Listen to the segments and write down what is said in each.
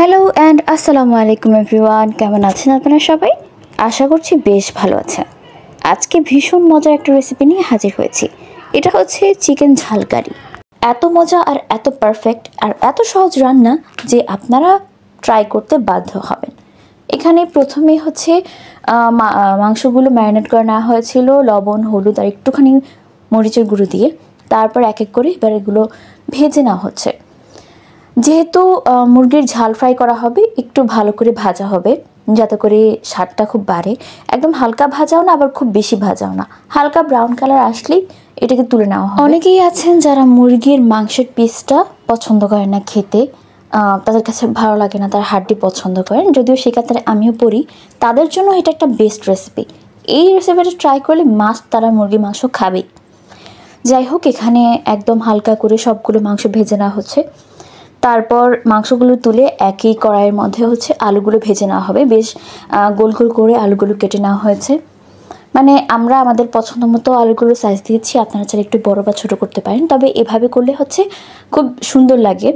Hello and আসসালামু আলাইকুম everyone, কেমন আছেন আপনারা সবাই? আশা করছি বেশ ভালো আছেন। আজকে ভীষণ মজার একটা রেসিপি নিয়ে হাজির হয়েছি। এটা হচ্ছে চিকেন ঝাল কারি। এত মজা আর এত পারফেক্ট আর এত সহজ রান্না যে আপনারা ট্রাই করতে বাধ্য হবেন। এখানে প্রথমে হচ্ছে মাংসগুলো ম্যারিনেট করে নেওয়া হয়েছিল লবণ, হলুদ আর একটুখানি মরিচের গুঁড়ো দিয়ে। তারপর এক এক করে এবার এগুলো ভেজে নেওয়া হচ্ছে। যেহেতু মুরগির ঝাল ফ্রাই করা হবে, একটু ভালো করে ভাজা হবে যাতে করে স্বাদটা খুব বাড়ে। একদম হালকা ভাজাও না, আবার খুব বেশি ভাজাও না, হালকা ব্রাউন কালার আসলেই এটাকে তুলে নেওয়া হবে। অনেকেই আছেন যারা মুরগির মাংসের পিসটা পছন্দ করেন না খেতে, তাদের কাছে ভালো লাগে না, তারা হাড্ডি পছন্দ করেন, যদিও সেক্ষেত্রে আমিও পড়ি। তাদের জন্য এটা একটা বেস্ট রেসিপি। এই রেসিপিটা ট্রাই করলে মাস্ট তারা মুরগির মাংস খাবেই। যাই হোক, এখানে একদম হালকা করে সবগুলো মাংস ভেজে নেওয়া হচ্ছে। তারপর মাংসগুলো তুলে একই কড়াইয়ের মধ্যে হচ্ছে আলুগুলো ভেজে নেওয়া হবে। বেশ গোল গোল করে আলুগুলো কেটে নেওয়া হয়েছে। মানে আমরা আমাদের পছন্দ মতো আলুগুলো সাইজ দিয়েছি, আপনারা চাইলে একটু বড় বা ছোটো করতে পারেন, তবে এভাবে করলে হচ্ছে খুব সুন্দর লাগে।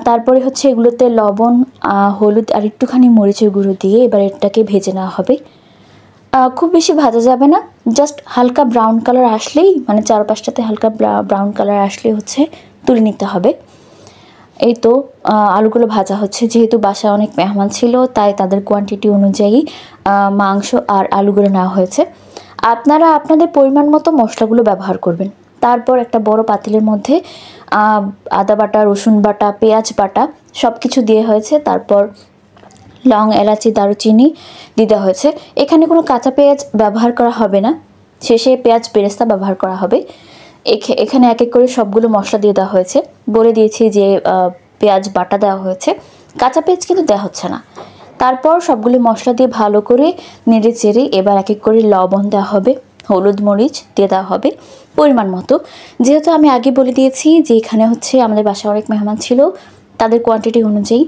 তারপরে হচ্ছে এগুলোতে লবণ, হলুদ আর একটুখানি মরিচের গুঁড়ো দিয়ে এবার এটাকে ভেজে নেওয়া হবে। খুব বেশি ভাজা যাবে না, জাস্ট হালকা ব্রাউন কালার আসলেই, মানে চারপাশটাতে হালকা ব্রাউন কালার আসলেই হচ্ছে তুলে নিতে হবে। এই তো আলুগুলো ভাজা হচ্ছে। যেহেতু বাসায় অনেক মেহমান ছিল, তাই তাদের কোয়ান্টিটি অনুযায়ী মাংস আর আলুগুলো নেওয়া হয়েছে। আপনারা আপনাদের পরিমাণ মতো মশলাগুলো ব্যবহার করবেন। তারপর একটা বড় পাতিলের মধ্যে আদা বাটা, রসুন বাটা, পেঁয়াজ বাটা সব কিছু দিয়ে হয়েছে। তারপর লং, এলাচি, দারুচিনি দিতে হয়েছে। এখানে কোনো কাঁচা পেঁয়াজ ব্যবহার করা হবে না, শেষে পেঁয়াজ বেরেস্তা ব্যবহার করা হবে। এখানে এক এক করে সবগুলো মশলা দিয়ে দেওয়া হয়েছে। বলে দিয়েছি যে পেঁয়াজ বাটা দেওয়া হয়েছে, কাঁচা পেঁয়াজ কিন্তু দেওয়া হচ্ছে না। তারপর সবগুলো মশলা দিয়ে ভালো করে নেড়ে চেড়ে এবার এক এক করে লবণ দেওয়া হবে, হলুদ, মরিচ দিয়ে দেওয়া হবে পরিমাণ মতো। যেহেতু আমি আগে বলে দিয়েছি যে এখানে হচ্ছে আমাদের বাসায় অনেক মেহমান ছিল, তাদের কোয়ান্টিটি অনুযায়ী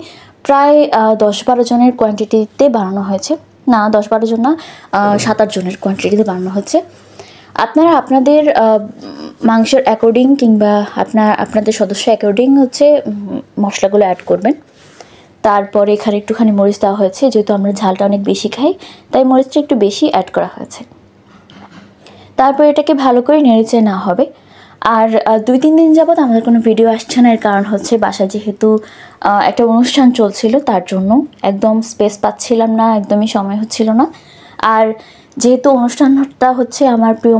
প্রায় 10-12 জনের কোয়ান্টিটিতে বানানো হয়েছে। না, 10-12 জন না, 7-8 জনের কোয়ান্টিটিতে বানানো হচ্ছে। আপনারা আপনাদের মাংসের অ্যাকর্ডিং কিংবা আপনাদের সদস্য অ্যাকর্ডিং হচ্ছে মশলাগুলো অ্যাড করবেন। তারপরে এখানে একটুখানি মরিচ দেওয়া হয়েছে, যেহেতু আমরা ঝালটা অনেক বেশি খাই তাই মরিচটা একটু বেশি অ্যাড করা হয়েছে। তারপর এটাকে ভালো করে নেড়েচেড়ে নেওয়া হবে। আর 2-3 দিন যাবৎ আমাদের কোনো ভিডিও আসছে না, এর কারণ হচ্ছে বাসায় যেহেতু একটা অনুষ্ঠান চলছিল, তার জন্য একদম স্পেস পাচ্ছিলাম না, একদমই সময় হচ্ছিল না। আর যেহেতু অনুষ্ঠানটা হচ্ছে আমার প্রিয়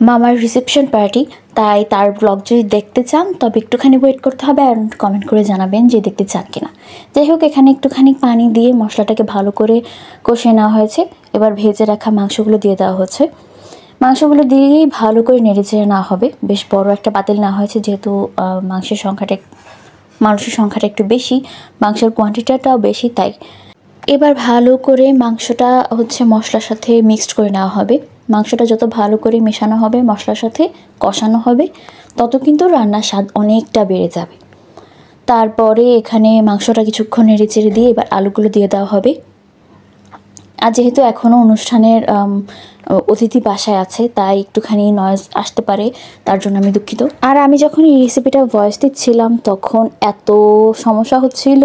মামার রিসেপশন পার্টি, তাই তার ব্লগ যদি দেখতে চান তবে একটুখানি ওয়েট করতে হবে আর কমেন্ট করে জানাবেন যে দেখতে চান কিনা। যাই হোক, এখানে একটুখানি পানি দিয়ে মশলাটাকে ভালো করে কষিয়ে নেওয়া হয়েছে। এবার ভেজে রাখা মাংসগুলো দিয়ে দেওয়া হচ্ছে। মাংসগুলো দিয়েই ভালো করে নেড়েচেড়ে নেওয়া হবে। বেশ বড় একটা পাতিল নেওয়া হয়েছে, যেহেতু মানুষের সংখ্যাটা একটু বেশি, মাংসের কোয়ান্টিটিটাও বেশি, তাই এবার ভালো করে মাংসটা হচ্ছে মশলার সাথে মিক্সড করে নেওয়া হবে। মাংসটা যত ভালো করে মেশানো হবে, মশলার সাথে কষানো হবে, তত কিন্তু রান্নার স্বাদ অনেকটা বেড়ে যাবে। তারপরে এখানে মাংসটা কিছুক্ষণ নেড়ে চেড়ে দিয়ে এবার আলুগুলো দিয়ে দেওয়া হবে। আর যেহেতু এখনও অনুষ্ঠানের অতিথি বাসায় আছে, তাই একটুখানি নয়েজ আসতে পারে, তার জন্য আমি দুঃখিত। আর আমি যখন এই রেসিপিটা ভয়েস দিচ্ছিলাম তখন এত সমস্যা হচ্ছিল,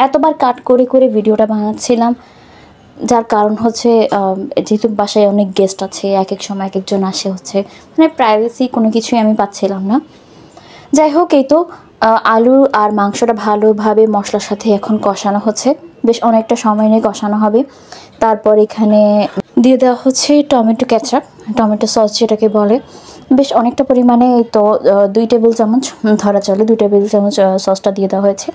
এতবার কাট করে করে ভিডিওটা বানাচ্ছিলাম, যার কারণ হচ্ছে যেহেতু বাসায় অনেক গেস্ট আছে, এক এক সময় এক একজন আসে, হচ্ছে মানে প্রাইভেসি কোনো কিছুই আমি পাচ্ছিলাম না। যাই হোক, এই তো আলু আর মাংসটা ভালোভাবে মশলার সাথে এখন কষানো হচ্ছে। বেশ অনেকটা সময় নিয়ে কষানো হবে। তারপর এখানে দিয়ে দেওয়া হচ্ছে টমেটো কেচাপ, টমেটো সস যেটাকে বলে। বেশ অনেকটা পরিমাণে, এই তো 2 টেবিল চামচ ধরা চলে, 2 টেবিল চামচ সসটা দিয়ে দেওয়া হয়েছে।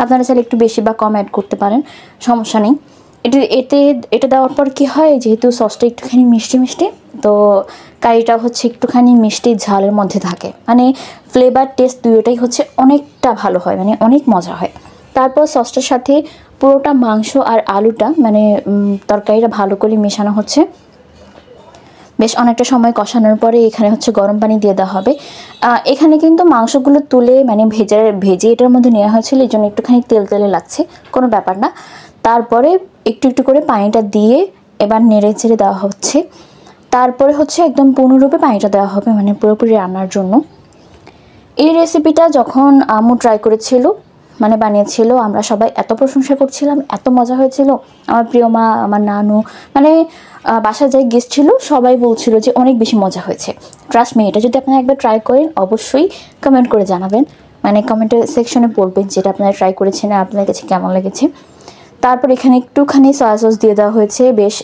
আপনারা চাইলে একটু বেশি বা কম অ্যাড করতে পারেন, সমস্যা নেই। এটা দেওয়ার পর কি হয়, যেহেতু সসটা একটুখানি মিষ্টি মিষ্টি, তো কারিটা হচ্ছে একটুখানি মিষ্টি ঝালের মধ্যে থাকে, মানে ফ্লেভার টেস্ট দুটোটাই হচ্ছে অনেকটা ভালো হয়, মানে অনেক মজা হয়। তারপর সসটার সাথে পুরোটা মাংস আর আলুটা, মানে তরকারিটা ভালো করে মেশানো হচ্ছে। বেশ অনেকটা সময় কষানোর পরে এখানে হচ্ছে গরম পানি দিয়ে দেওয়া হবে। এখানে কিন্তু মাংসগুলো তুলে মানে ভেজে এটার মধ্যে নেওয়া হয়েছিল, এই জন্য একটুখানি তেল তেলে লাগছে, কোনো ব্যাপার না। তারপরে একটু একটু করে পানিটা দিয়ে এবার নেড়ে চেড়ে দেওয়া হচ্ছে। তারপরে হচ্ছে একদম পূর্ণরূপে পানিটা দেওয়া হবে, মানে পুরোপুরি রান্নার জন্য। এই রেসিপিটা যখন আম্মু ট্রাই করেছিল, মানে বানিয়েছিল। আমরা সবাই এত প্রশংসা করছিলাম, এত মজা হয়েছিল। আমার প্রিয় মা, আমার নানু, মানে বাসায় যাই গেস্ট ছিল সবাই বলছিল যে অনেক বেশি মজা হয়েছে। ট্রাস্ট মি, এটা যদি আপনারা একবার ট্রাই করেন অবশ্যই কমেন্ট করে জানাবেন, মানে কমেন্টের সেকশনে বলবেন যেটা আপনারা ট্রাই করেছেন আর আপনাদের কাছে কেমন লেগেছে। তারপর এখানে একটুখানি সয়া সস দিয়ে দেওয়া হয়েছে, বেশ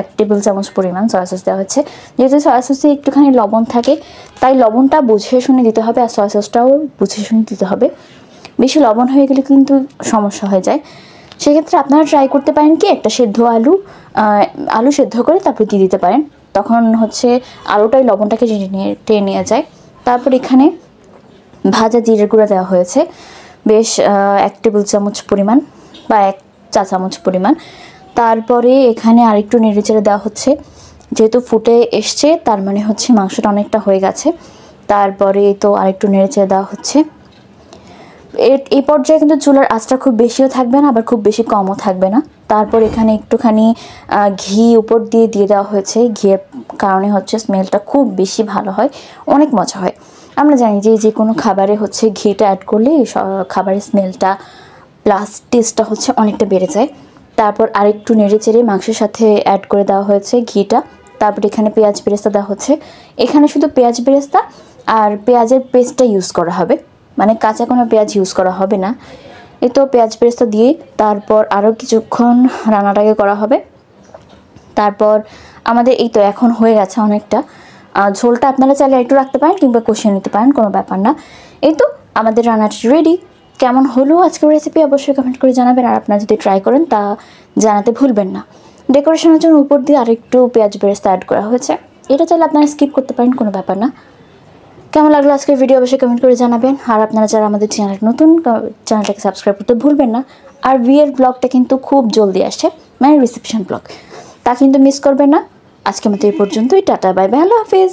1 টেবিল চামচ পরিমাণ সয়া সস দেওয়া হয়েছে। যেহেতু সয়া সসে একটুখানি লবণ থাকে তাই লবণটা বুঝে শুনে দিতে হবে, আর সয়া সসটাও বুঝে শুনে দিতে হবে। বেশি লবণ হয়ে গেলে কিন্তু সমস্যা হয়ে যায়। সেক্ষেত্রে আপনারা ট্রাই করতে পারেন কি একটা সেদ্ধ আলু সেদ্ধ করে তারপর দিয়ে দিতে পারেন, তখন হচ্ছে আলুটাই লবণটাকে টেনে নিয়ে যায়। তারপর এখানে ভাজা জিরের গুঁড়া দেওয়া হয়েছে বেশ 1 টেবিল চামচ পরিমাণ বা 1 চা চামচ পরিমাণ। তারপরে এখানে আরেকটু নেড়েচেড়ে দেওয়া হচ্ছে, যেহেতু ফুটে এসছে তার মানে হচ্ছে মাংসটা অনেকটা হয়ে গেছে। তারপরে তো আরেকটু নেড়েচেড়ে দেওয়া হচ্ছে। এই পর্যায়ে কিন্তু চুলার আঁচটা খুব বেশিও থাকবে না, আবার খুব বেশি কমও থাকবে না। তারপর এখানে একটুখানি ঘি উপর দিয়ে দেওয়া হয়েছে। ঘিয়ের কারণে হচ্ছে স্মেলটা খুব বেশি ভালো হয়, অনেক মজা হয়। আমরা জানি যে কোনো খাবারে হচ্ছে ঘিটা অ্যাড করলে খাবারের স্মেলটা প্লাস টেস্টটা হচ্ছে অনেকটা বেড়ে যায়। তারপর আরেকটু নেড়েচেড়ে মাংসের সাথে অ্যাড করে দেওয়া হয়েছে ঘিটা। তারপর এখানে পেঁয়াজ বেরেস্তা দেওয়া হচ্ছে। এখানে শুধু পেঁয়াজ বেরেস্তা আর পেঁয়াজের পেস্টটা ইউজ করা হবে, মানে কাঁচা কোনো পেঁয়াজ ইউজ করা হবে না। এই তো পেঁয়াজ বেরেস্তা দিয়ে তারপর আরও কিছুক্ষণ রান্নাটাকে করা হবে। তারপর আমাদের এই তো এখন হয়ে গেছে অনেকটা। ঝোলটা আপনারা চাইলে একটু রাখতে পারেন কিংবা কষিয়ে নিতে পারেন, কোনো ব্যাপার না। এই তো আমাদের রান্নাটি রেডি। কেমন হলো আজকের রেসিপি অবশ্যই কমেন্ট করে জানাবেন, আর আপনারা যদি ট্রাই করেন তা জানাতে ভুলবেন না। ডেকোরেশনের জন্য উপর দিয়ে আরেকটু পেঁয়াজ বেরেস্তা অ্যাড করা হয়েছে, এটা চাইলে আপনারা স্কিপ করতে পারেন, কোনো ব্যাপার না। কেমন লাগলো আজকের ভিডিও অবশ্যই কমেন্ট করে জানাবেন, আর আপনারা যারা আমাদের চ্যানেল নতুন চ্যানেলটাকে সাবস্ক্রাইব করতে ভুলবেন না। আর বিয়ের ব্লগটা কিন্তু খুব জলদি আসছে, মানে রিসেপশন ব্লগ, তা কিন্তু মিস করবেন না। আজকের মতো এই পর্যন্তই, টাটা বাই বাই, আল্লাহ হাফিজ।